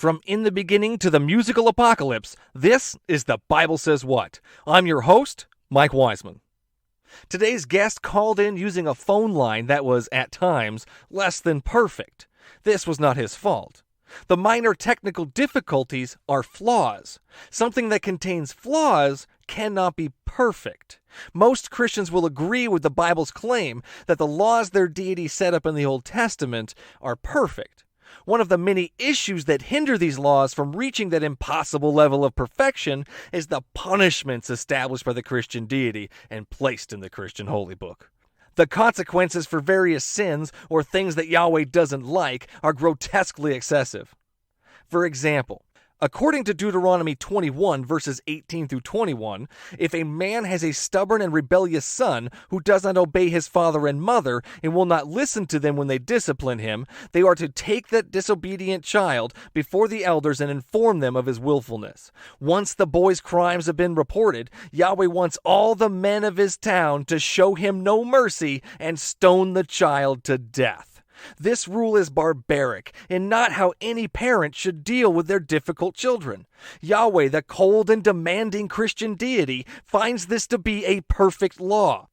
From In the Beginning to the Musical Apocalypse, this is The Bible Says What. I'm your host, Mike Wiseman. Today's guest called in using a phone line that was, at times, less than perfect. This was not his fault. The minor technical difficulties are flaws. Something that contains flaws cannot be perfect. Most Christians will agree with the Bible's claim that the laws their deity set up in the Old Testament are perfect. One of the many issues that hinder these laws from reaching that impossible level of perfection is the punishments established by the Christian deity and placed in the Christian Holy Book. The consequences for various sins or things that Yahweh doesn't like are grotesquely excessive. For example, according to Deuteronomy 21, verses 18 through 21, if a man has a stubborn and rebellious son who does not obey his father and mother and will not listen to them when they discipline him, they are to take that disobedient child before the elders and inform them of his willfulness. Once the boy's crimes have been reported, Yahweh wants all the men of his town to show him no mercy and stone the child to death. This rule is barbaric and not how any parent should deal with their difficult children. Yahweh, the cold and demanding Christian deity, finds this to be a perfect law.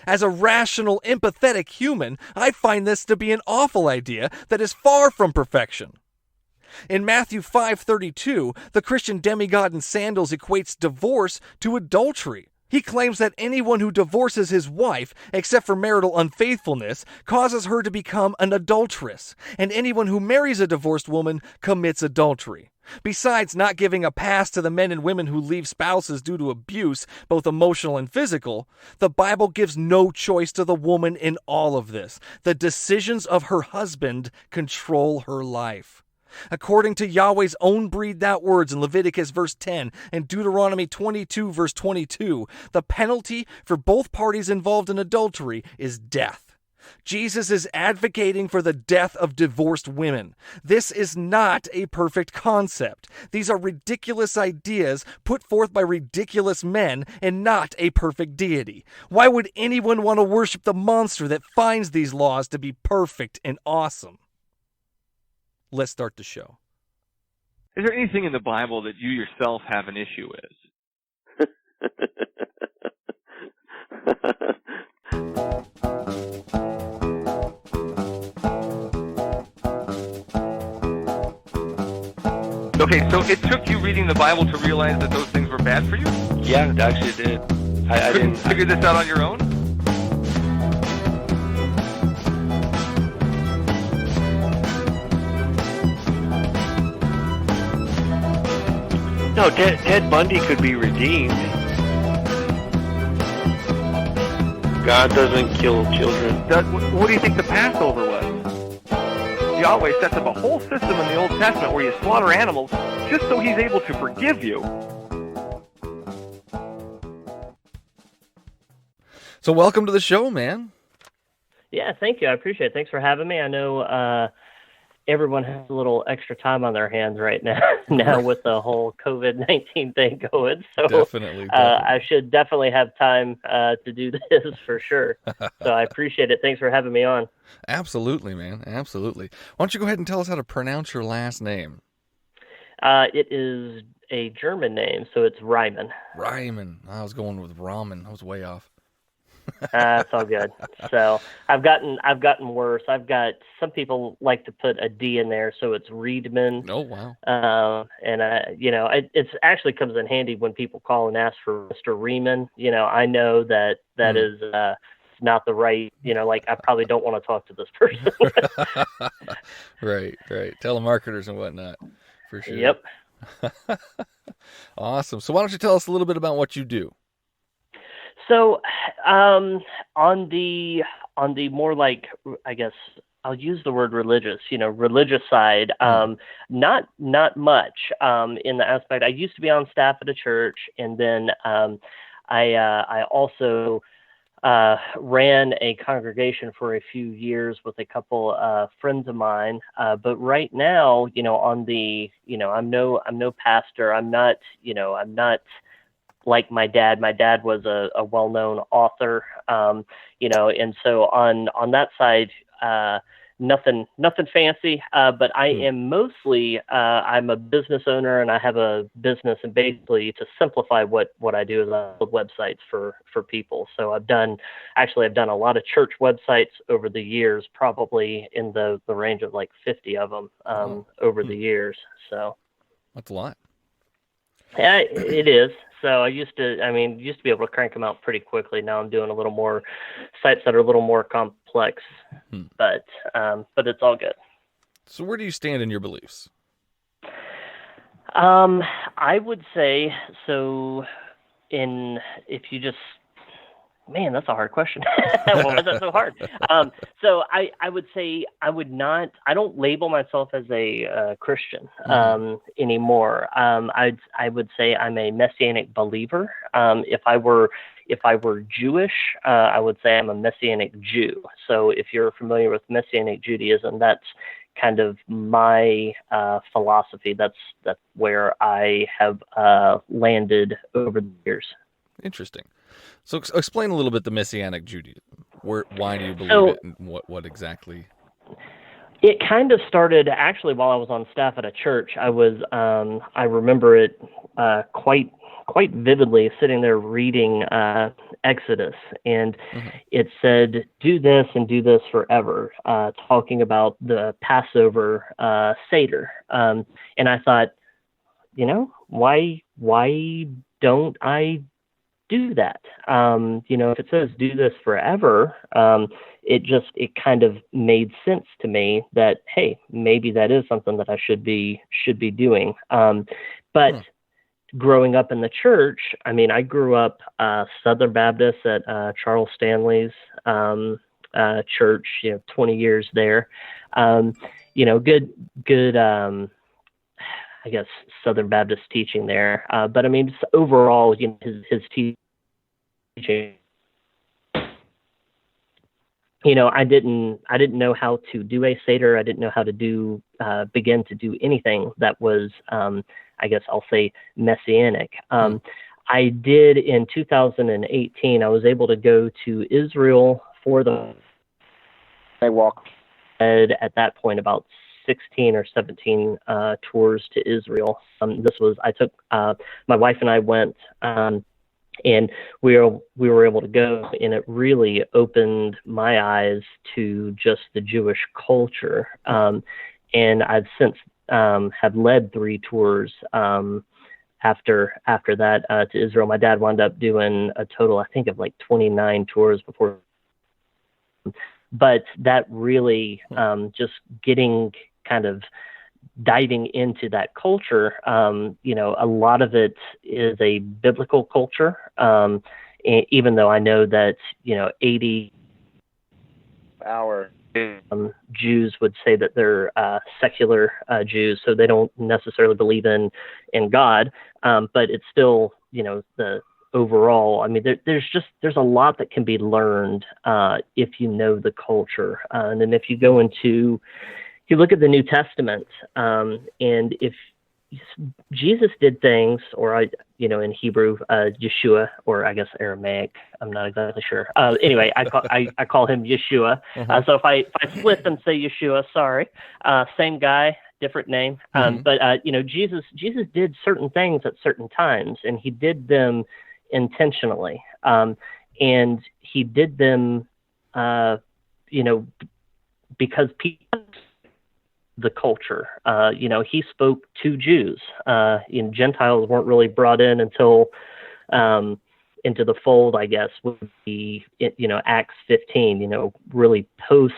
As a rational, empathetic human, I find this to be an awful idea that is far from perfection. In Matthew 5:32, the Christian demigod in sandals equates divorce to adultery. He claims that anyone who divorces his wife, except for marital unfaithfulness, causes her to become an adulteress, and anyone who marries a divorced woman commits adultery. Besides not giving a pass to the men and women who leave spouses due to abuse, both emotional and physical, the Bible gives no choice to the woman in all of this. The decisions of her husband control her life. According to Yahweh's own breathed out words in Leviticus verse 10 and Deuteronomy 22 verse 22, the penalty for both parties involved in adultery is death. Jesus is advocating for the death of divorced women. This is not a perfect concept. These are ridiculous ideas put forth by ridiculous men and not a perfect deity. Why would anyone want to worship the monster that finds these laws to be perfect and awesome? Let's start the show. Is there anything in the Bible that you yourself have an issue with? Okay, so it took you reading the Bible to realize that those things were bad for you? Yeah, it actually did. I didn't figure this out on your own? No, Ted Bundy could be redeemed. God doesn't kill children. What do you think the Passover was? Yahweh sets up a whole system in the Old Testament where you slaughter animals just so he's able to forgive you. So welcome to the show, man. Yeah, thank you. I appreciate it. Thanks for having me. I know everyone has a little extra time on their hands right now with the whole COVID-19 thing going. So Definitely. I should definitely have time to do this for sure. So I appreciate it. Thanks for having me on. Absolutely, man. Absolutely. Why don't you go ahead and tell us how to pronounce your last name? It is a German name, so it's Reimann. Reimann. I was going with ramen. I was way off. It's all good. So I've gotten worse. I've got some people like to put a D in there, so it's Reimann. Oh wow! And it actually comes in handy when people call and ask for Mr. Reimann. I know that is not the right. Like I probably don't want to talk to this person. Right. Telemarketers and whatnot, for sure. Yep. Awesome. So why don't you tell us a little bit about what you do? So, on the more like, I guess I'll use the word religious, religious side, not much, in the aspect. I used to be on staff at a church, and then, I also, ran a congregation for a few years with a couple, friends of mine. But right now, I'm no pastor. I'm not like my dad. My dad was a well-known author, and so on that side, nothing fancy, but I am mostly I'm a business owner, and I have a business, and basically to simplify what I do is I build websites for people. So I've done a lot of church websites over the years, probably in the range of like 50 of them over the years. So that's a lot. Yeah, it is. So I used to be able to crank them out pretty quickly. Now I'm doing a little more sites that are a little more complex, but it's all good. So where do you stand in your beliefs? I would say so. If you just, man, that's a hard question. Why was that so hard? So I would say I don't label myself as a Christian anymore. I would say I'm a Messianic believer. If I were Jewish, I would say I'm a Messianic Jew. So if you're familiar with Messianic Judaism, that's kind of my philosophy. That's where I have landed over the years. Interesting. So explain a little bit the Messianic Judaism. Why do you believe it, and what exactly? It kind of started actually while I was on staff at a church. I remember it quite vividly, sitting there reading Exodus, and it said, "Do this and do this forever," talking about the Passover Seder. And I thought, why don't I do that? If it says do this forever, it kind of made sense to me that, hey, maybe that is something that I should be doing. But growing up in the church, I grew up Southern Baptist at Charles Stanley's church, 20 years there. Good I guess Southern Baptist teaching there. But just overall, his teaching, I didn't know how to do a Seder. I didn't know how to begin to do anything that was, I guess I'll say, Messianic. I did in 2018. I was able to go to Israel I walked at that point about 16 or 17 tours to Israel. I took my wife and I went, and we were able to go, and it really opened my eyes to just the Jewish culture. And I've since have led 3 tours after that to Israel. My dad wound up doing a total, I think, of like 29 tours before. But that really just getting kind of diving into that culture, a lot of it is a biblical culture, even though I know that 80 Jews would say that they're secular Jews, so they don't necessarily believe in God, but it's still the overall, there's a lot that can be learned if you know the culture, and then if you go into you look at the New Testament, and if Jesus did things, or in Hebrew, Yeshua, or I guess Aramaic, I'm not exactly sure. Anyway, I call him Yeshua. So if I slip and say Yeshua, sorry. Same guy, different name. But Jesus did certain things at certain times, and he did them intentionally, and he did them, because people. The culture, he spoke to Jews. Gentiles weren't really brought in until into the fold, I guess, would be Acts 15. Really post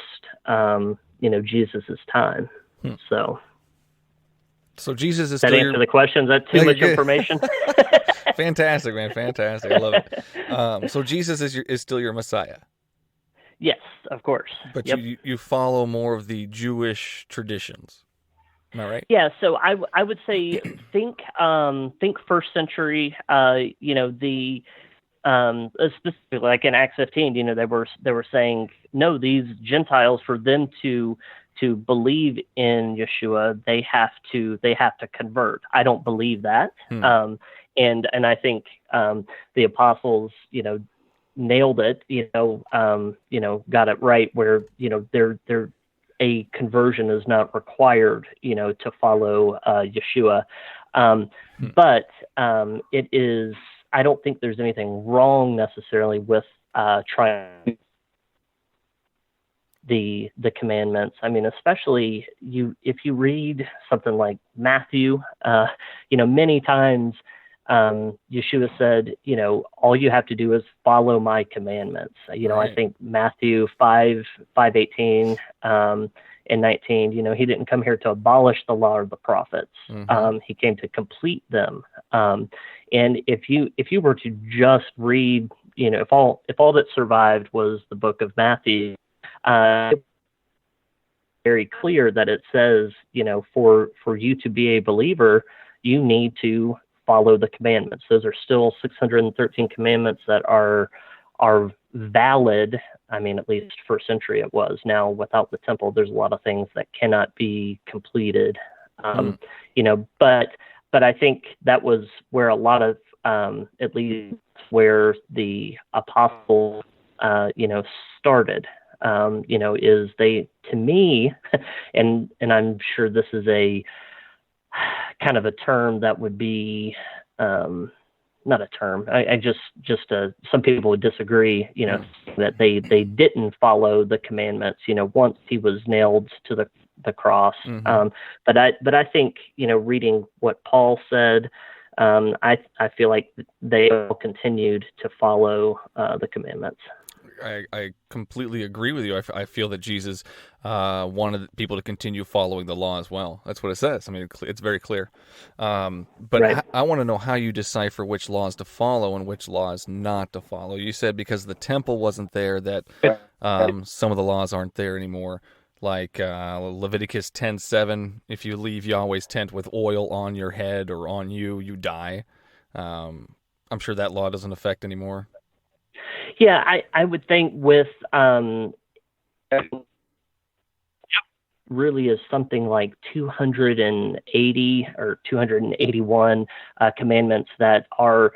Jesus's time. So Jesus is that still answer the question? Is that too much information? Fantastic, man! Fantastic, I love it. So Jesus is still your Messiah. Yes, of course. But you follow more of the Jewish traditions. Am I right? Yeah. So I would say think first century. The specifically like in Acts 15. They were saying, no, these Gentiles, for them to believe in Yeshua, they have to convert. I don't believe that. And I think the apostles, nailed it, got it right, where, they're a conversion is not required, to follow Yeshua. But it is. I don't think there's anything wrong necessarily with trying the commandments. I mean, especially if you read something like Matthew, many times Yeshua said, all you have to do is follow my commandments. Right. I think Matthew 5:18 and 19. He didn't come here to abolish the law or the prophets. He came to complete them. And if you were to just read, if all that survived was the book of Matthew, very clear that it says, for you to be a believer, you need to follow the commandments. Those are still 613 commandments that are valid. I mean, at least first century it was. Now, without the temple, there's a lot of things that cannot be completed. But I think that was where a lot of, at least where the apostles, started. Is they, to me, and I'm sure this is a kind of a term that would be, not a term. I just some people would disagree, that they didn't follow the commandments, once he was nailed to the cross. But I think, reading what Paul said, I feel like they all continued to follow the commandments. I completely agree with you. I feel that Jesus wanted people to continue following the law as well. That's what it says. I mean, it's very clear. But Right. I want to know how you decipher which laws to follow and which laws not to follow. You said because the temple wasn't there that some of the laws aren't there anymore. Like Leviticus 10:7, if you leave Yahweh's tent with oil on your head or on you, you die. I'm sure that law doesn't affect anymore. Yeah, I would think with really is something like 280 or 281 commandments that are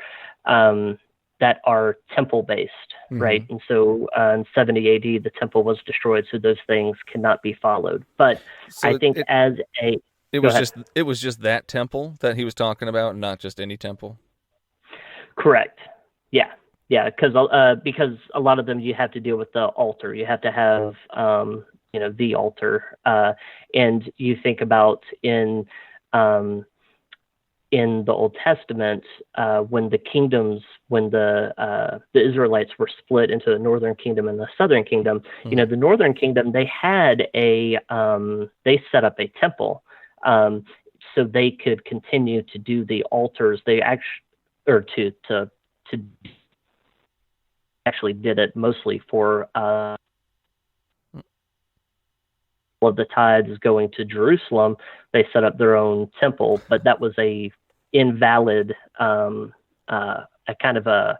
temple based, right? And so in 70 AD, the temple was destroyed, so those things cannot be followed. But So I think it was just that temple that he was talking about, not just any temple. Correct. Yeah, because a lot of them you have to deal with the altar. You have to have the altar, and you think about in the Old Testament when the Israelites were split into the northern kingdom and the southern kingdom. The northern kingdom, they had they set up a temple so they could continue to do the altars. They actually did it mostly for of the tithes going to Jerusalem. They set up their own temple, but that was a invalid, a kind of a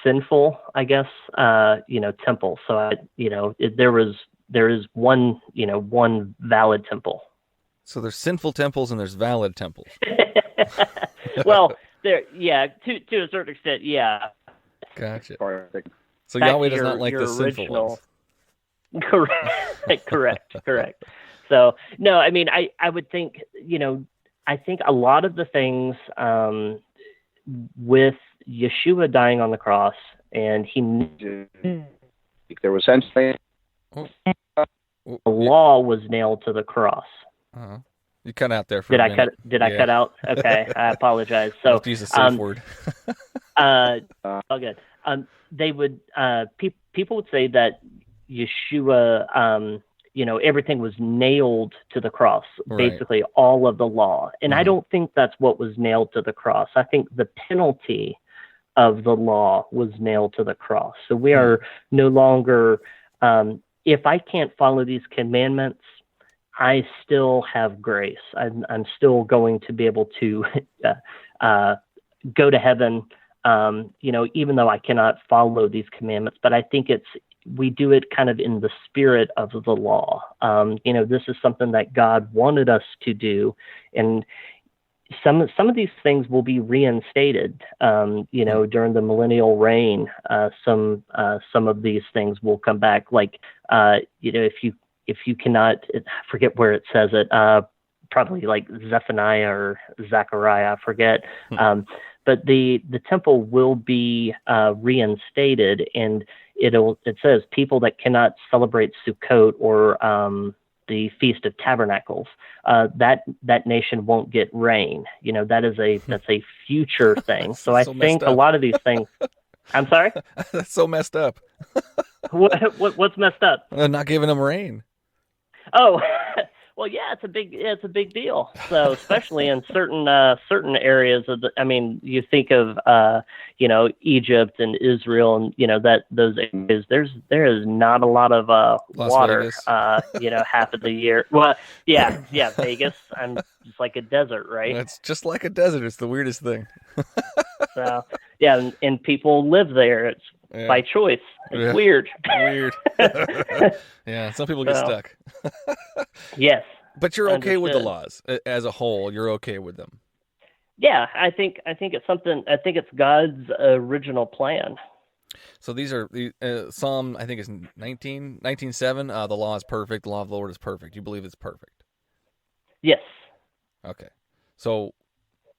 sinful, I guess, temple. So there is one valid temple. So there's sinful temples and there's valid temples. Well, to a certain extent, yeah. Gotcha. Perfect. So Back Yahweh to does not like the sinful original- ones. Correct. So no, I mean, I would think, I think a lot of the things with Yeshua dying on the cross, and There was essentially the law was nailed to the cross. Uh-huh. You cut out there for Did a I minute. I cut out? Okay, I apologize. So Use a safe word. all good. They would people would say that Yeshua, everything was nailed to the cross, Right. basically all of the law. And I don't think that's what was nailed to the cross. I think the penalty of the law was nailed to the cross. So we are no longer, if I can't follow these commandments, I still have grace. I'm still going to be able to go to heaven, even though I cannot follow these commandments. But I think we do it kind of in the spirit of the law. This is something that God wanted us to do, and some of these things will be reinstated. During the millennial reign, some of these things will come back. Like, if you cannot, I forget where it says it, probably like Zephaniah or Zechariah, I forget. But the temple will be reinstated, and it says people that cannot celebrate Sukkot or the Feast of Tabernacles, that nation won't get rain. That's a future thing. So I think a lot of these things. I'm sorry. That's so messed up. What's messed up? Not giving them rain. Oh, well, yeah, it's a big deal. So especially in certain areas of you think of Egypt and Israel, and those areas. There is not a lot of water. Half of the year. Well, yeah, Vegas. I'm just like a desert, right? It's just like a desert. It's the weirdest thing. So yeah, and people live there. It's by choice. It's weird. Weird. Yeah, some people get stuck. Yes. But you're okay with the laws as a whole. You're okay with them. Yeah, I think it's something. I think it's God's original plan. So these are Psalm. I think it's 19:7. The law is perfect. The law of the Lord is perfect. You believe it's perfect. Yes. Okay. So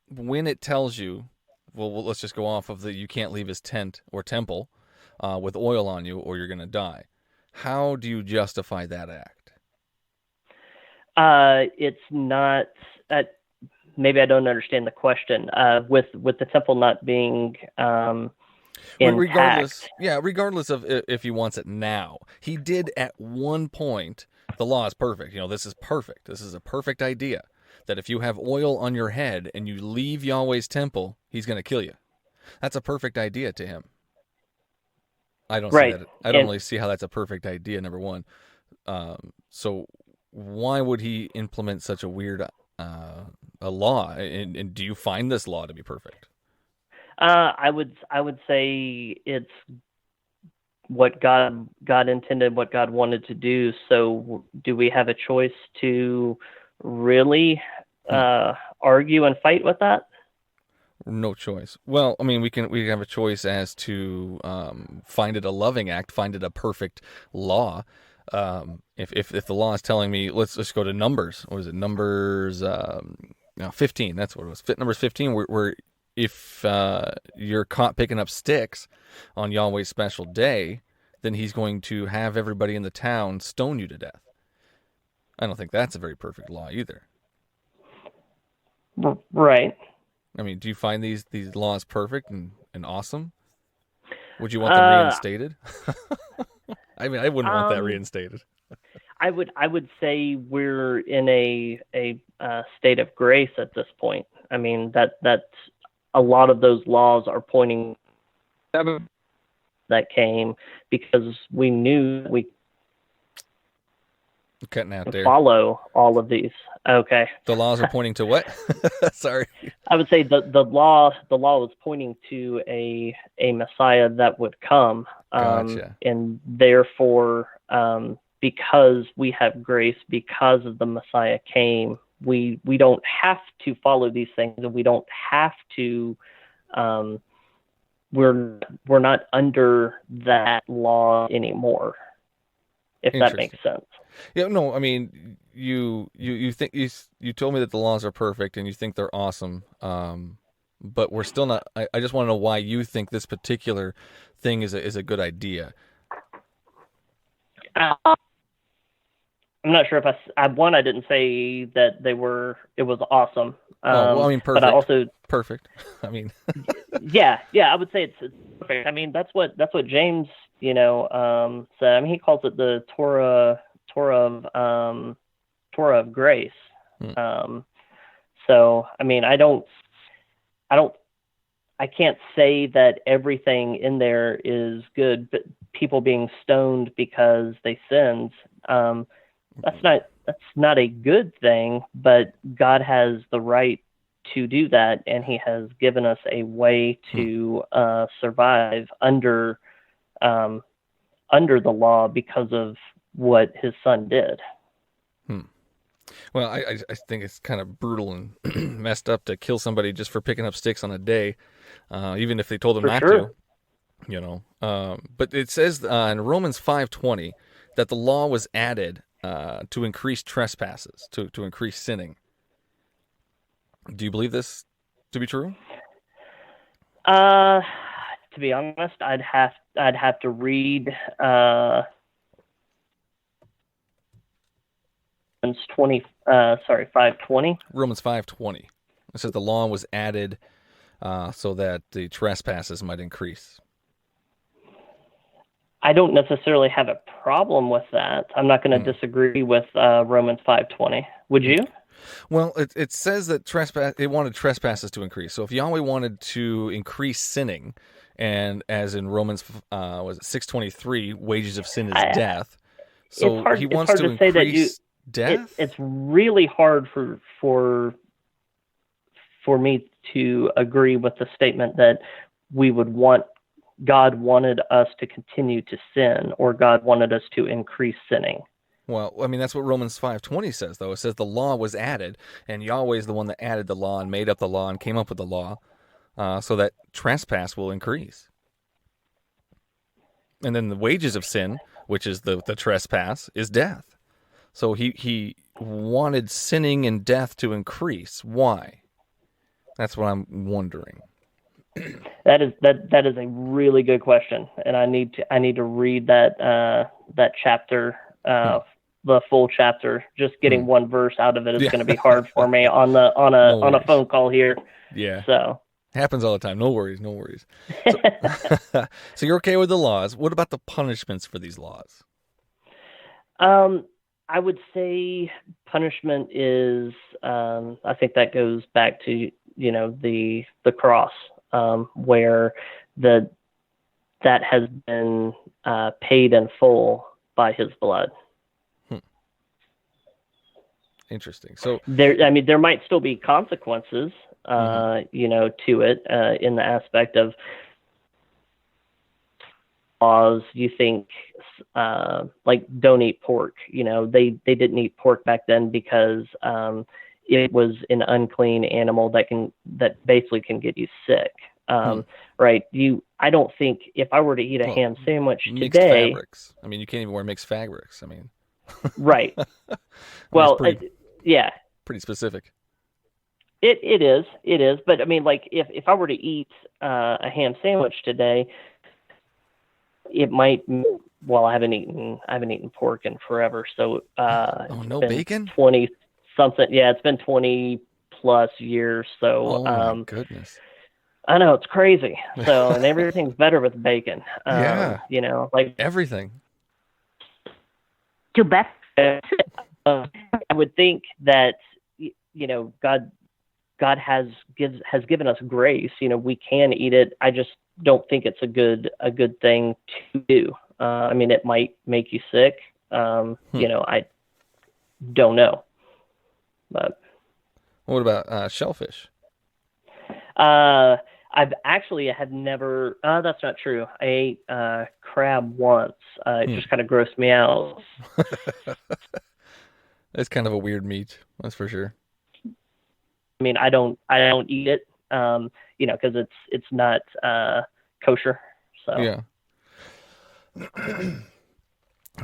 when it tells you, well, let's just go off of you can't leave his tent or temple with oil on you, or you're going to die. How do you justify that act? It's not. Maybe I don't understand the question. With the temple not being intact. Regardless of if he wants it now, he did at one point. The law is perfect. This is perfect. This is a perfect idea. That if you have oil on your head and you leave Yahweh's temple, he's going to kill you. That's a perfect idea to him. I don't see that. I don't really see how that's a perfect idea, number one. So why would he implement such a weird a law? And do you find this law to be perfect? I would say it's what God intended, what God wanted to do. So do we have a choice to really argue and fight with that? No choice. Well, we can have a choice as to find it a loving act, find it a perfect law. If the law is telling me, let's go to Numbers. What is it? Numbers 15. That's what it was. Numbers 15, where if you're caught picking up sticks on Yahweh's special day, then he's going to have everybody in the town stone you to death. I don't think that's a very perfect law either. Right. Do you find these laws perfect and awesome? Would you want them reinstated? I wouldn't want that reinstated. I would say we're in a state of grace at this point. That a lot of those laws are pointing that came because we knew we cutting out there. Follow all of these. Okay. The laws are pointing to what? Sorry. I would say the law was pointing to a Messiah that would come. Gotcha. And therefore, because we have grace, because of the Messiah came, we don't have to follow these things, and we don't have to. We're not under that law anymore. If that makes sense. Yeah, no, you think you told me that the laws are perfect and you think they're awesome, but we're still not. I just want to know why you think this particular thing is a good idea. I'm not sure if I didn't say that it was awesome. Perfect. But I also perfect. yeah, I would say it's perfect. That's what James, said. He calls it the Torah of grace. So I can't say that everything in there is good, but people being stoned because they sinned, that's not a good thing, but God has the right to do that, and he has given us a way to survive under the law because of what his son did. Well, I think it's kind of brutal and messed up to kill somebody just for picking up sticks on a day, even if they told them not to. But it says in Romans 5:20 that the law was added to increase trespasses, to increase sinning. Do you believe this to be true? To be honest, I'd have to read Romans 5:20. Romans 5:20. It says the law was added so that the trespasses might increase. I don't necessarily have a problem with that. I'm not going to disagree with Romans 5:20. Would you? Well, it says that it wanted trespasses to increase. So if Yahweh wanted to increase sinning, and as in Romans 6:23, wages of sin is death. So he wants to increase death. It's really hard for me to agree with the statement that God wanted us to continue to sin, or God wanted us to increase sinning. Well, I mean, that's what Romans 5:20 says, though. It says the law was added, and Yahweh is the one that added the law and made up the law and came up with the law so that trespass will increase. And then the wages of sin, which is the trespass, is death. So he wanted sinning and death to increase. Why? That's what I'm wondering. That is a really good question, and I need to read that chapter, the full chapter. Just getting one verse out of it is going to be hard for me on a phone call here. Yeah. So happens all the time. No worries. So, so you're okay with the laws. What about the punishments for these laws? I would say punishment is. I think that goes back to the cross. Where that has been paid in full by His blood. Interesting. So there might still be consequences, to it in the aspect of laws. You think like don't eat pork. They didn't eat pork back then because it was an unclean animal that basically can get you sick. Right. I don't think if I were to eat a ham sandwich mixed today, fabrics. I mean, you can't even wear mixed fabrics. I mean, right. Well, yeah, pretty specific. It is. But I mean, like if I were to eat a ham sandwich today, it might. Well, I haven't eaten pork in forever. So no bacon? 20 something. Yeah, it's been 20 plus years. So my goodness. I know, it's crazy. So, and everything's better with bacon. Yeah. Like everything. Too bad. I would think that God has given us grace. We can eat it. I just don't think it's a good thing to do. I mean, it might make you sick. I don't know. But what about shellfish? I have never. That's not true. I ate crab once. It just kind of grossed me out. It's kind of a weird meat, that's for sure. I mean, I don't eat it, because it's not kosher. So yeah.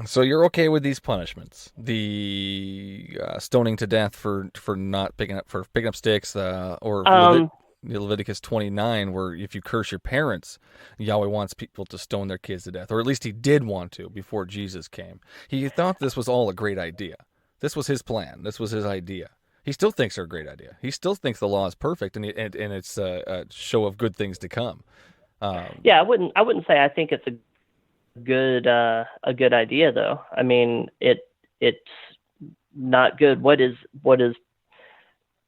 So you're okay with these punishments? The stoning to death for not picking up sticks, or Leviticus 29, where if you curse your parents, Yahweh wants people to stone their kids to death, or at least He did want to before Jesus came. He thought this was all a great idea. This was His plan. This was His idea. He still thinks they're a great idea. He still thinks the law is perfect, and it's a show of good things to come. Yeah, I wouldn't say I think it's a good idea, though. I mean, it's not good. What is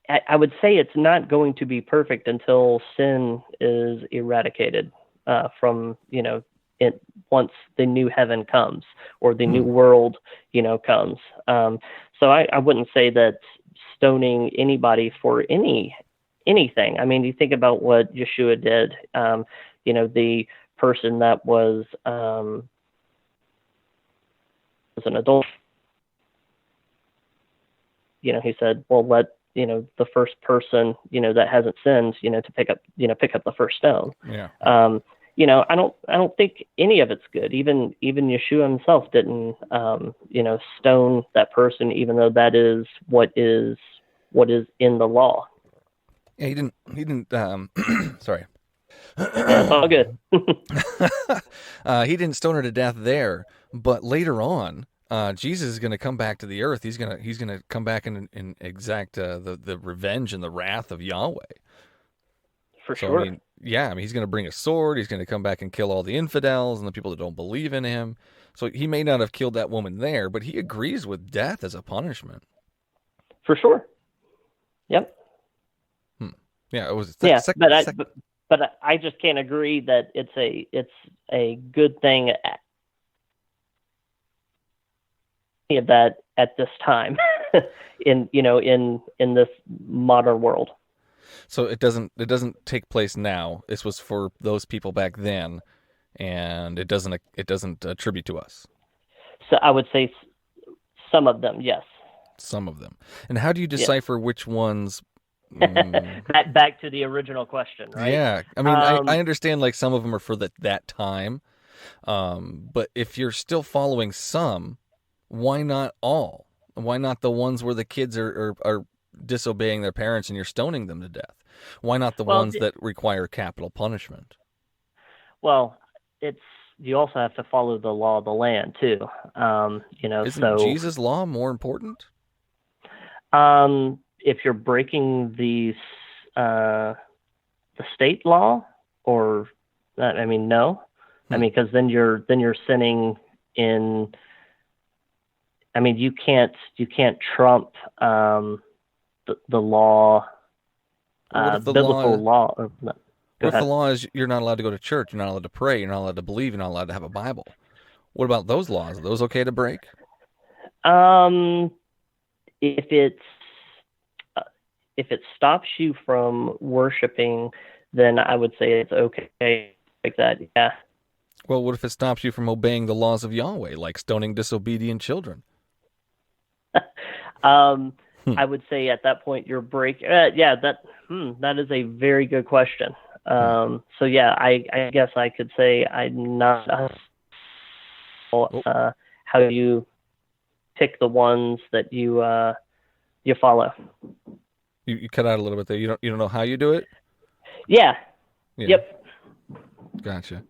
I would say it's not going to be perfect until sin is eradicated from once the new heaven comes, or the new world comes. So I wouldn't say that stoning anybody for anything. I mean, you think about what Yeshua did. The person that was an adult. He said, well, let the first person that hasn't sinned to pick up the first stone. Yeah. I don't think any of it's good. Even Yeshua himself didn't, stone that person, even though that is what is in the law. Yeah, he didn't, sorry. Yeah, it's all good. He didn't stone her to death there, but later on, Jesus is going to come back to the earth. He's going to come back and exact the revenge and the wrath of Yahweh. For sure. He's going to bring a sword. He's going to come back and kill all the infidels and the people that don't believe in him. So he may not have killed that woman there, but he agrees with death as a punishment. For sure. Yep. Yeah, it was. But I just can't agree that it's a good thing of that at this time in this modern world. So it doesn't take place now. This was for those people back then, and it doesn't attribute to us. So I would say some of them, yes. Some of them. And how do you decipher which ones? Back to the original question, right? Yeah, I mean, I understand like some of them are for that time, but if you're still following some, why not all? Why not the ones where the kids are disobeying their parents and you're stoning them to death? Why not the ones that require capital punishment? Well, you also have to follow the law of the land too. Isn't Jesus' law more important? If you're breaking the state law, or no, because then you're sinning in. You can't trump the law, biblical law. What if the law is you're not allowed to go to church, you're not allowed to pray, you're not allowed to believe, you're not allowed to have a Bible? What about those laws? Are those okay to break? If it stops you from worshiping, then I would say it's okay like that. Yeah. Well, what if it stops you from obeying the laws of Yahweh, like stoning disobedient children? I would say at that point you're breaking. That is a very good question. So yeah, I guess I could say I'm not how you pick the ones that you follow. You cut out a little bit there. You don't know how you do it? Yeah. Yep. Gotcha.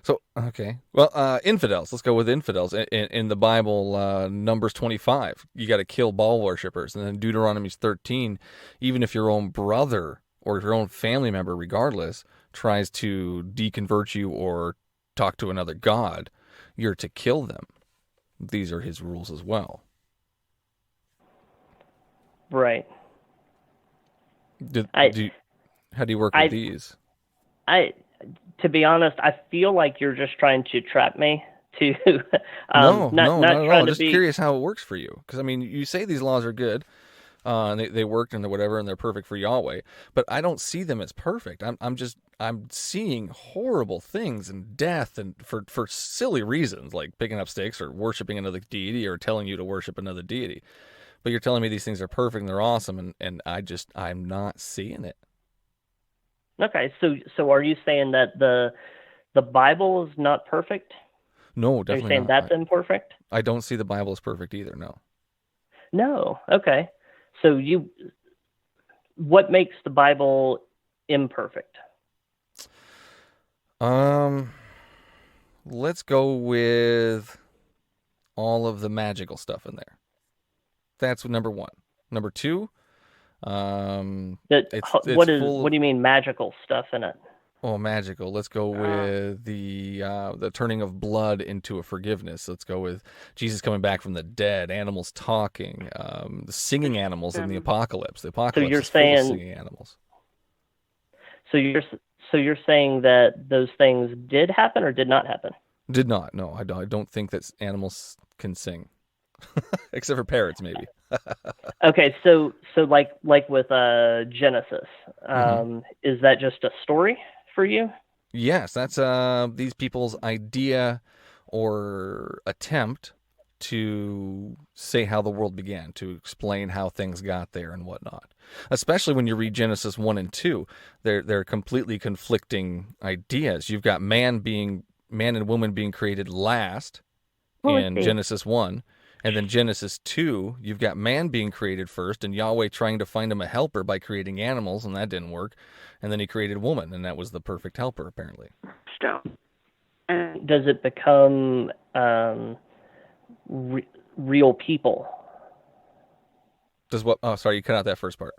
So, okay. Well, infidels. Let's go with infidels. In the Bible, Numbers 25, you got to kill Baal worshippers. And then Deuteronomy 13, even if your own brother or your own family member, regardless, tries to deconvert you or talk to another god, you're to kill them. These are his rules as well. Right. How do you work with these? To be honest, I feel like you're just trying to trap me to. Not at all. I'm just be curious how it works for you, because you say these laws are good, and they worked and whatever, and they're perfect for Yahweh, but I don't see them as perfect. I'm seeing horrible things and death, and for silly reasons like picking up sticks or worshiping another deity or telling you to worship another deity. But you're telling me these things are perfect and they're awesome, and I'm not seeing it. Okay, so are you saying that the Bible is not perfect? No, definitely not. Are you saying that's imperfect? I don't see the Bible as perfect either, no. No, okay. So what makes the Bible imperfect? Let's go with all of the magical stuff in there. That's number one. Number two, what do you mean magical stuff in it? Oh, magical. Let's go with the turning of blood into a forgiveness. Let's go with Jesus coming back from the dead, animals talking, the singing animals in the apocalypse. The apocalypse is full of singing animals. So you're saying that those things did happen or did not happen? Did not. No, I don't think that animals can sing. Except for parrots, maybe. Okay, so like with Genesis, is that just a story for you? Yes, that's these people's idea or attempt to say how the world began, to explain how things got there and whatnot. Especially when you read Genesis 1 and 2, they're completely conflicting ideas. You've got man and woman being created last in Genesis 1, and then Genesis 2, you've got man being created first, and Yahweh trying to find him a helper by creating animals, and that didn't work. And then he created woman, and that was the perfect helper, apparently. Does it become real people? Does what? Oh, sorry, you cut out that first part.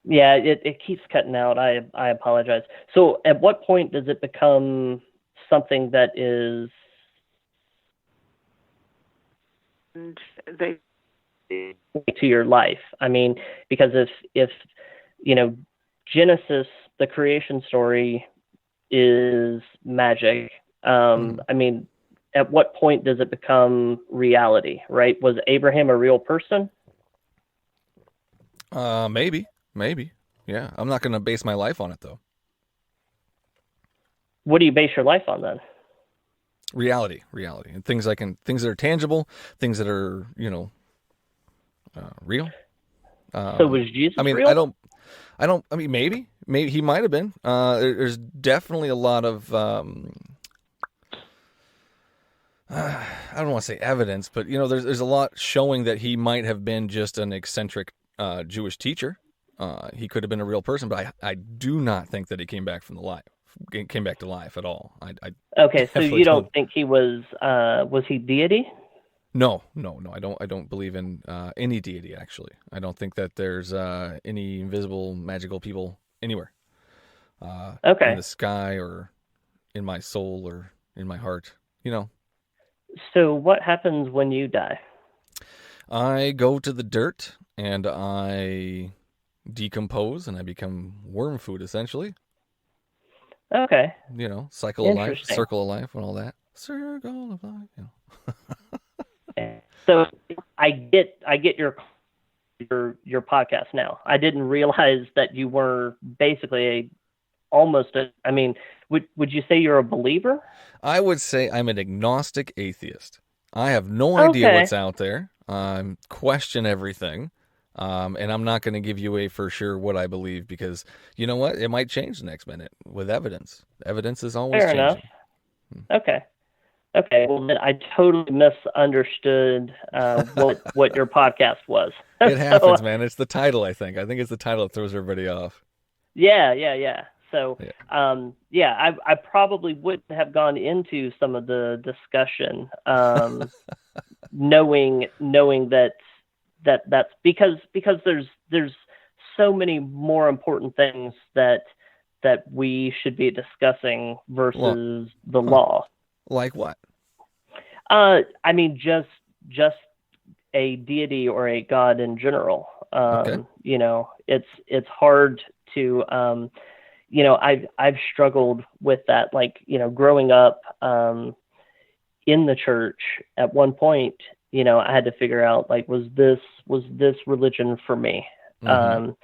Yeah, it keeps cutting out. I apologize. So at what point does it become something that is... to your life? I mean, because if Genesis, the creation story, is magic, I mean, at what point does it become reality, right? Was Abraham a real person? Maybe. Yeah, I'm not going to base my life on it, though. What do you base your life on, then? Reality, and things that are tangible, things that are, real. So was Jesus I mean, real? I mean, maybe he might have been. There's definitely a lot of, I don't want to say evidence, but there's a lot showing that he might have been just an eccentric Jewish teacher. He could have been a real person, but I do not think that he came back to life at all. Okay, so you don't think he was he deity? No. I don't believe in any deity, actually. I don't think that there's any invisible, magical people anywhere. In the sky or in my soul or in my heart, So what happens when you die? I go to the dirt and I decompose and I become worm food, essentially. Okay. Cycle of life, circle of life, and all that. Circle of life. So I get your podcast now. I didn't realize that you were basically I mean, would you say you're a believer? I would say I'm an agnostic atheist. I have no idea what's out there. Question everything. And I'm not going to give you a for sure what I believe because you know what? It might change the next minute with evidence. Evidence is always changing. Fair enough. Okay. Well, then I totally misunderstood what your podcast was. It happens, man. It's the title, I think. I think it's the title that throws everybody off. Yeah. So, I probably wouldn't have gone into some of the discussion, knowing that's because there's so many more important things that we should be discussing versus the law. Like what? I mean, just a deity or a god in general. It's hard to, I've struggled with that. Like, growing up in the church at one point, I had to figure out, like, was this religion for me? And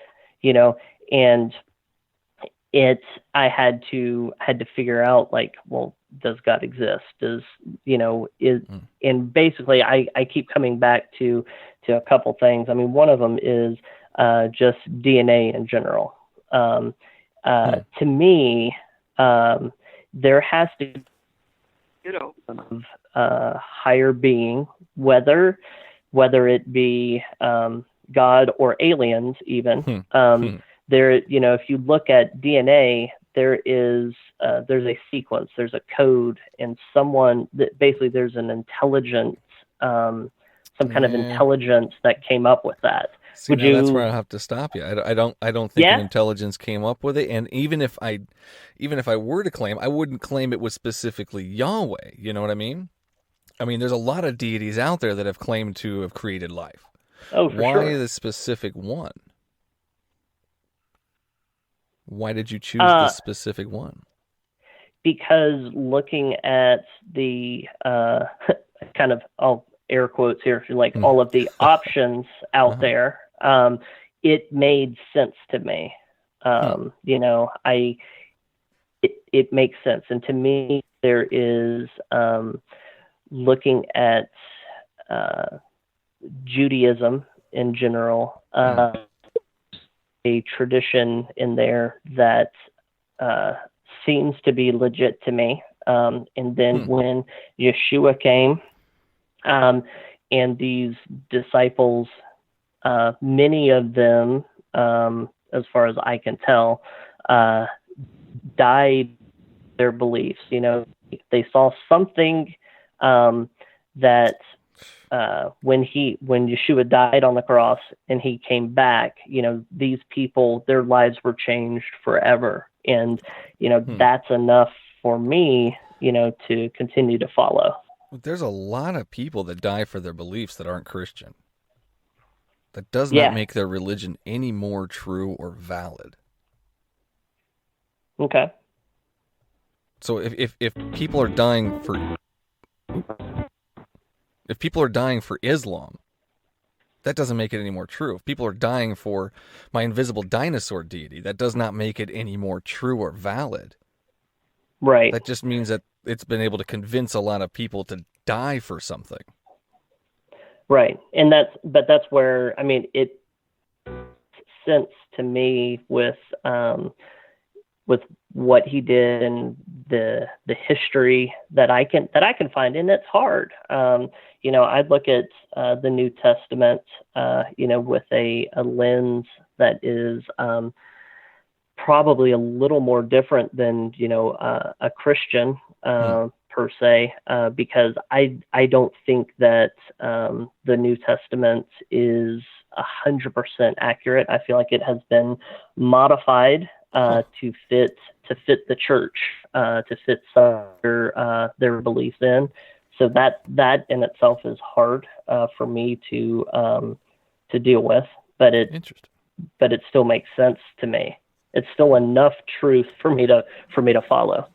I had to figure out, like, well, does God exist? And basically I keep coming back to a couple things. I mean, one of them is just DNA in general. To me, there has to be higher being, whether it be God or aliens even. There, if you look at DNA, there's a sequence, there's a code, and basically there's an intelligence, some kind of intelligence that came up with that. See, that's where I have to stop you. I don't think an intelligence came up with it, and even if I were to claim, I wouldn't claim it was specifically Yahweh. You know what I mean? I mean, there's a lot of deities out there that have claimed to have created life. Oh, for sure. Why the specific one? Why did you choose the specific one? Because looking at the kind of, I'll air quotes here, like all of the options out there, it made sense to me. It makes sense. And to me, there is looking at Judaism in general, a tradition in there that seems to be legit to me. And then when Yeshua came, and these disciples, many of them, as far as I can tell, died their beliefs. They saw something that when Yeshua died on the cross and he came back, these people, their lives were changed forever. And, that's enough for me, to continue to follow. There's a lot of people that die for their beliefs that aren't Christian. That does not make their religion any more true or valid. Okay. So if people are dying for Islam, that doesn't make it any more true. If people are dying for my invisible dinosaur deity, that does not make it any more true or valid. Right. That just means that it's been able to convince a lot of people to die for something. Right. And that's where, it sense to me with what he did and the history that I can find, and it's hard. I'd look at the New Testament, with a lens that is probably a little more different than a Christian per se, because I don't think that the New Testament is 100% accurate. I feel like it has been modified to fit the church, to fit some of their beliefs in. So that in itself is hard for me to deal with, but it still makes sense to me. It's still enough truth for me to follow.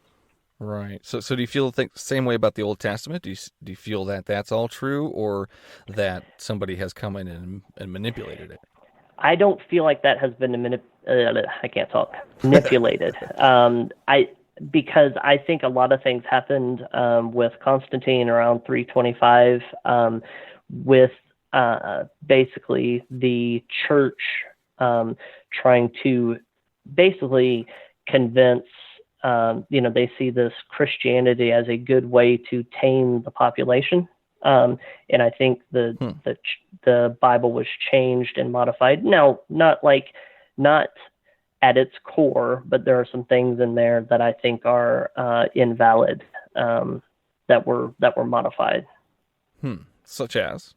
Right. So do you feel the same way about the Old Testament? Do you feel that that's all true, or that somebody has come in and manipulated it? I don't feel like that has been manipulated. Because I think a lot of things happened with Constantine around 325, with basically the church trying to basically convince, they see this Christianity as a good way to tame the population. And I think the Bible was changed and modified. Now, not at its core, but there are some things in there that I think are invalid, that were modified. Such as?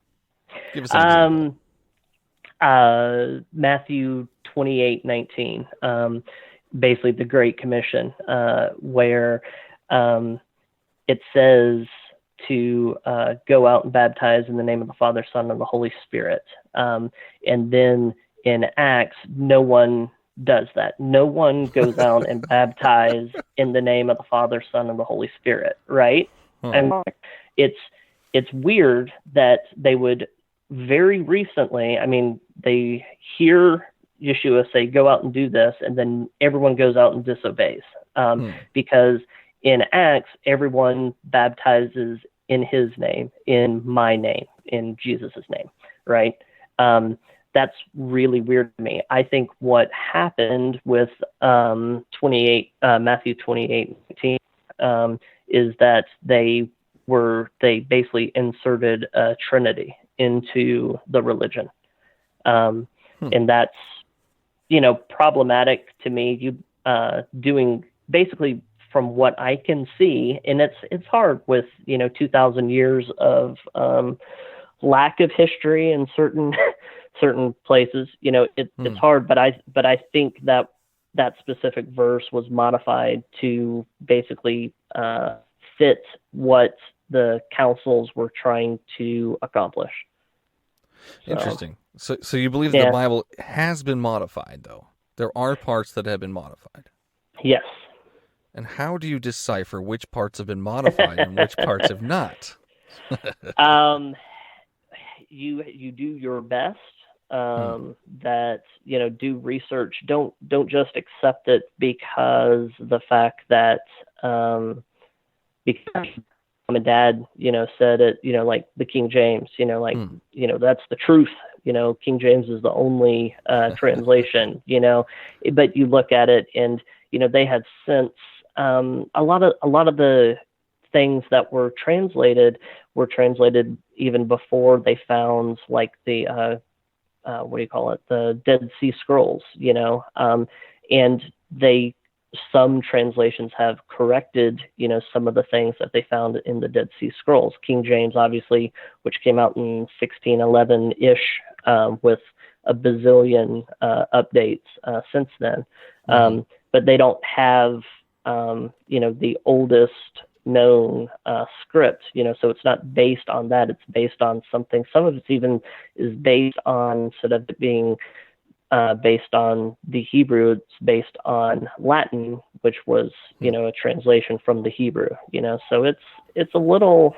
Give us an example. Matthew 28:19, basically the Great Commission, where it says to go out and baptize in the name of the Father, Son, and the Holy Spirit. And then in Acts, no one does that. No one goes out and baptize in the name of the Father, Son, and the Holy Spirit, right? And it's weird that they would very recently, they hear Yeshua say, go out and do this, and then everyone goes out and disobeys. Because in Acts, everyone baptizes in his name, in my name, in Jesus' name, right? That's really weird to me. I think what happened with Matthew 28:19, is that they basically inserted a Trinity into the religion, and that's problematic to me. You doing basically, from what I can see, and it's hard with 2,000 years of lack of history in certain places. It's hard, but I think that specific verse was modified to basically fit what the councils were trying to accomplish. Interesting. So you believe the Bible has been modified, though? There are parts that have been modified. Yes. And how do you decipher which parts have been modified and which parts have not? You do your best. That do research. Don't just accept it because the fact that because mom and dad, said it, like the King James, like, that's the truth. King James is the only translation, but you look at it and, they had since a lot of the things that were translated even before they found like the what do you call it, the Dead Sea Scrolls, and some translations have corrected, some of the things that they found in the Dead Sea Scrolls. King James, obviously, which came out in 1611-ish, with a bazillion updates since then. But they don't have, the oldest known script, so it's not based on that. It's based on something. Some of it even is based on, instead of it being based on the Hebrew, it's based on Latin, which was, a translation from the Hebrew, so it's a little,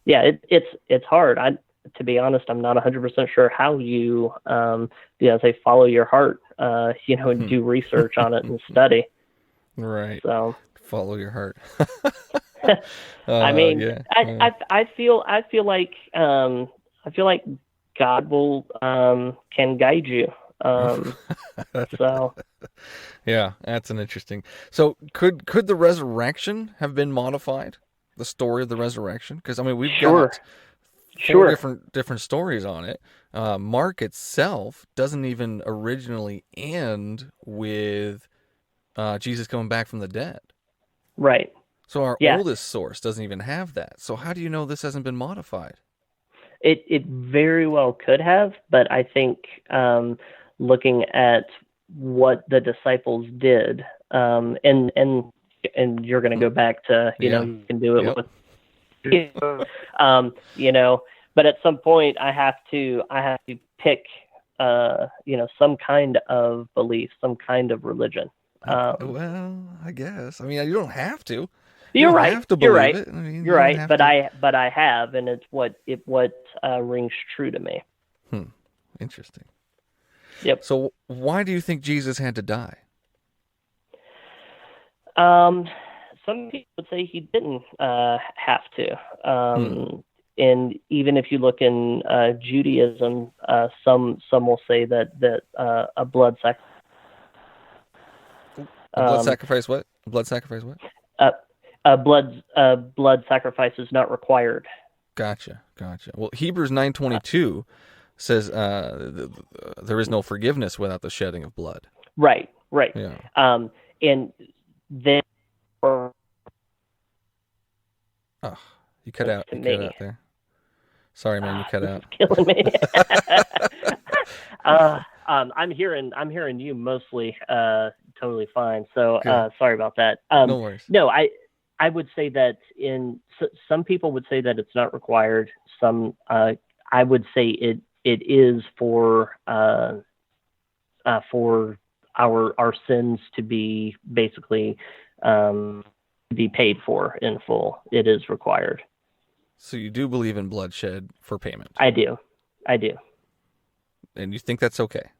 it's hard. To be honest, I'm not 100% sure how you, say follow your heart, and do research on it and study. Right. So follow your heart. I mean, I feel like God will can guide you. So yeah, that's an interesting. So could the resurrection have been modified? The story of the resurrection, because I mean we've got four different stories on it. Mark itself doesn't even originally end with Jesus coming back from the dead. Right. So our oldest source doesn't even have that. So how do you know this hasn't been modified? It very well could have, but I think looking at what the disciples did, and you're going to go back to you can do it with but at some point I have to pick some kind of belief, some kind of religion. Well, I guess. I mean, you don't have to. You're right. Have to believe it. I mean, you're right. But I have, and it's what rings true to me. Interesting. Yep. So why do you think Jesus had to die? Some people would say he didn't have to. And even if you look in Judaism, some will say that a blood sacrifice. Blood sacrifice what? Blood sacrifice what? Blood sacrifice is not required. Gotcha. Well, Hebrews 9:22 says there is no forgiveness without the shedding of blood. Right. Yeah. And then. You cut out. You cut out there. Sorry, man. You cut out. It's killing me. I'm hearing you mostly totally fine. So sorry about that. No worries. No, I would say that some people would say that it's not required. Some I would say it is for our sins to be basically be paid for in full. It is required. So you do believe in bloodshed for payment? I do. And you think that's okay?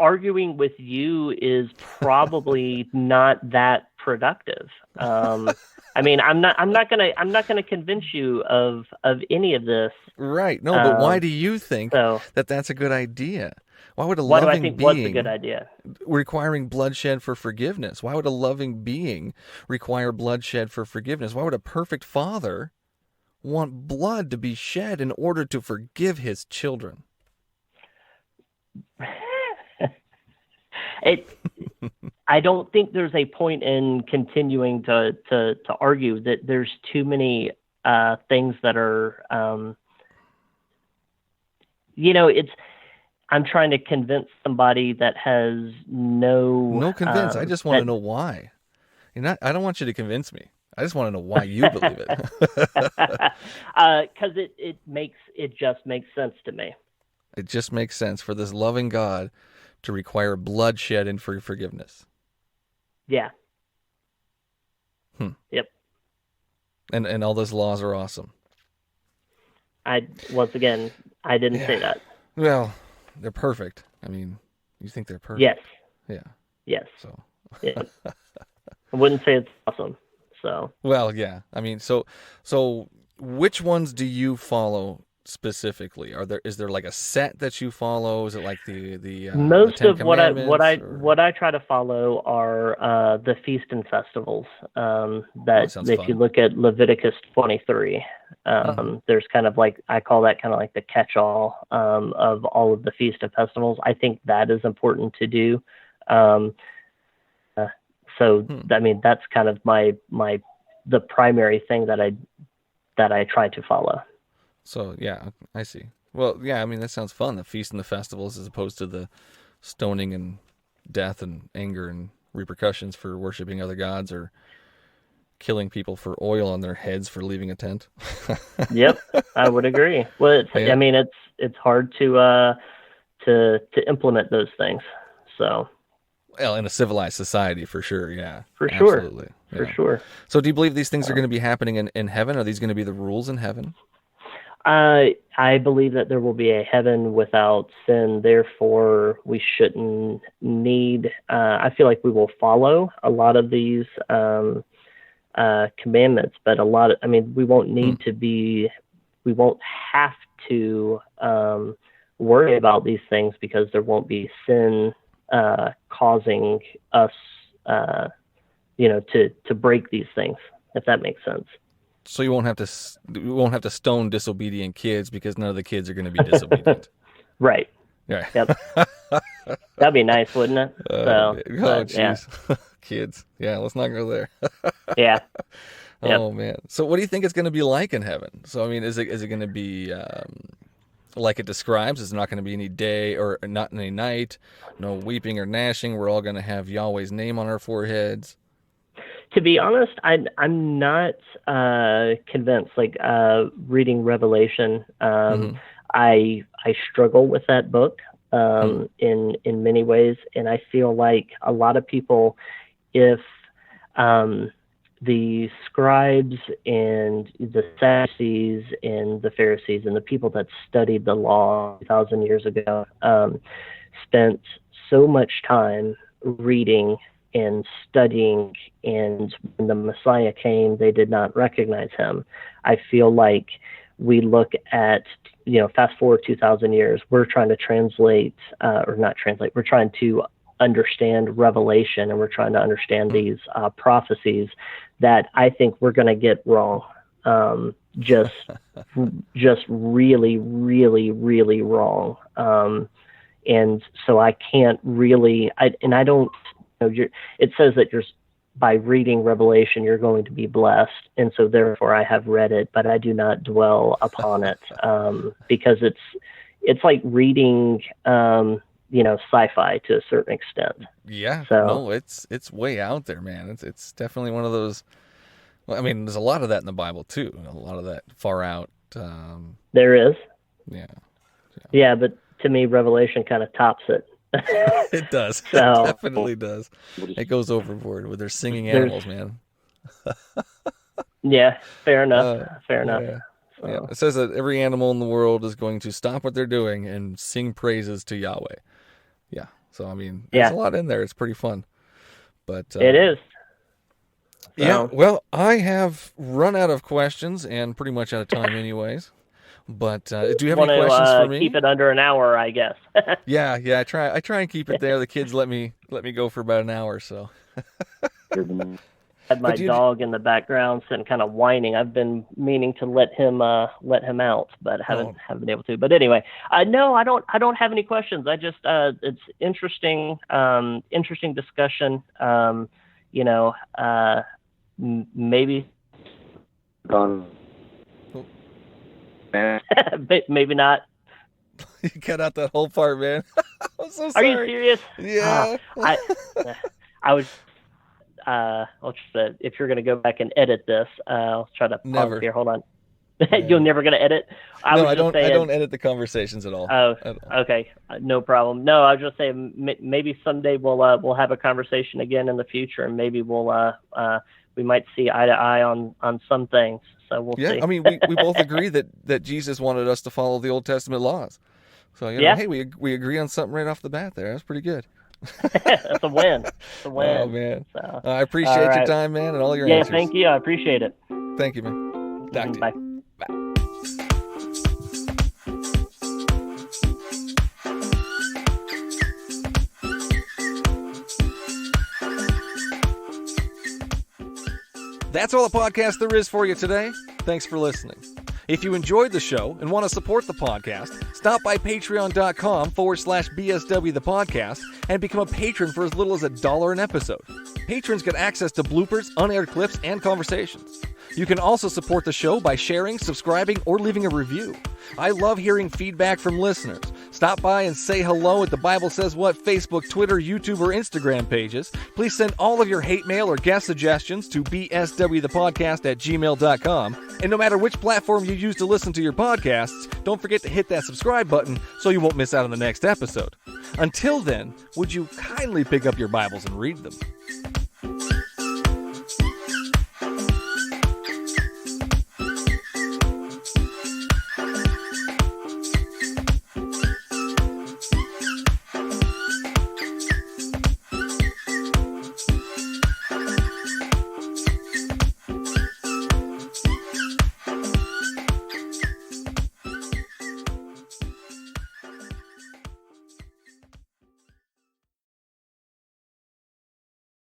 Arguing with you is probably not that productive. I mean, I'm not gonna convince you of any of this. Right. No, but why do you think that that's a good idea? Why would a loving being what's a good idea? Requiring bloodshed for forgiveness? Why would a loving being require bloodshed for forgiveness? Why would a perfect father want blood to be shed in order to forgive his children? I don't think there's a point in continuing to argue that there's too many things that are I'm trying to convince somebody that has no convince. I just want to know why. I don't want you to convince me. I just want to know why you believe it. Because it just makes sense to me. It just makes sense for this loving God to require bloodshed and for forgiveness. Yeah. Yep. And all those laws are awesome. Once again, I didn't say that. Well, they're perfect. I mean, you think they're perfect? Yes. Yeah. Yes. So. Yeah. I wouldn't say it's awesome. So Well, yeah. I mean, so which ones do you follow specifically? Is there like a set that you follow? Is it like the most Ten of what I Commandments? Or... what I try to follow are the feast and festivals. That sounds if fun. you look at Leviticus 23, there's kind of like, I call that kind of like the catch-all of all of the feast and festivals. I think that is important to do. So I mean, that's kind of the primary thing that I try to follow. So yeah, I see. Well, yeah, I mean that sounds fun. The feast and the festivals, as opposed to the stoning and death and anger and repercussions for worshiping other gods or killing people for oil on their heads for leaving a tent. Yep, I would agree. Well, Yeah. I mean, it's hard to implement those things. So Well, in a civilized society, for sure. Yeah, for sure, absolutely. for Yeah. sure. So, do you believe these things are going to be happening in heaven? Are these going to be the rules in heaven? I believe that there will be a heaven without sin. Therefore, we shouldn't need. I feel like we will follow a lot of these commandments, but I mean, we won't need to be. We won't have to worry about these things because there won't be sin causing us, to break these things. If that makes sense. So you won't have to stone disobedient kids because none of the kids are going to be disobedient. Right. Yeah. Yep. That'd be nice, wouldn't it? Jeez. Kids. Yeah, let's not go there. Yeah. Yep. Oh man. So what do you think it's going to be like in heaven? So I mean, is it going to be like it describes? Is there not going to be any day or not any night? No weeping or gnashing. We're all going to have Yahweh's name on our foreheads. To be honest, I'm not convinced. Like reading Revelation, I struggle with that book in many ways, and I feel like a lot of people, if the scribes and the Sadducees and the Pharisees and the people that studied the law 2,000 years ago spent so much time reading and studying, and when the Messiah came, they did not recognize him. I feel like we look at, fast forward 2,000 years, we're trying to translate, or not translate, we're trying to understand Revelation, and we're trying to understand these prophecies that I think we're going to get wrong. Just really, really, really wrong. And so I can't really, I don't, it says that by reading Revelation, you're going to be blessed. And so therefore I have read it, but I do not dwell upon it, because it's like reading, sci-fi to a certain extent. Yeah. So, no, it's way out there, man. It's definitely one of those. Well, I mean, there's a lot of that in the Bible too. A lot of that far out. there is. Yeah. Yeah, but to me, Revelation kind of tops it. It does. So, It definitely does. It goes overboard with their singing animals, man. Yeah, fair enough. Fair enough. Yeah. So, Yeah. It says that every animal in the world is going to stop what they're doing and sing praises to Yahweh. Yeah. So, I mean, there's a lot in there. It's pretty fun. But it is. So, yeah. Well, I have run out of questions and pretty much out of time anyways. But do you have any questions for me? Keep it under an hour, I guess. Yeah. I try and keep it there. The kids let me go for about an hour or so. Had my dog in the background sitting kind of whining. I've been meaning to let him out, but haven't been able to. But anyway, no, I don't have any questions. I just it's interesting discussion. Maybe maybe not. You cut out that whole part, man. I'm so sorry. Are you serious? Yeah. I was. If you're going to go back and edit this, I'll try to pause here. Hold on. You're never going to edit? I don't edit the conversations at all. Oh, okay. No problem. No, I was just saying maybe someday we'll have a conversation again in the future, and maybe we might see eye to eye on some things. So we'll see. I mean, we both agree that Jesus wanted us to follow the Old Testament laws. So hey, we agree on something right off the bat there. That's pretty good. It's a win. It's a win. Oh, man. So, I appreciate all your right. time, man, and all your Yeah, answers. thank you. I appreciate it. Thank you, man. Talk to you. Bye. That's all the podcast there is for you today. Thanks for listening. If you enjoyed the show and want to support the podcast, stop by patreon.com/BSW the podcast and become a patron for as little as $1 an episode. Patrons get access to bloopers, unaired clips, and conversations. You can also support the show by sharing, subscribing, or leaving a review. I love hearing feedback from listeners. Stop by and say hello at the Bible Says What Facebook, Twitter, YouTube, or Instagram pages. Please send all of your hate mail or guest suggestions to bswthepodcast@gmail.com. And no matter which platform you use to listen to your podcasts, don't forget to hit that subscribe button so you won't miss out on the next episode. Until then, would you kindly pick up your Bibles and read them?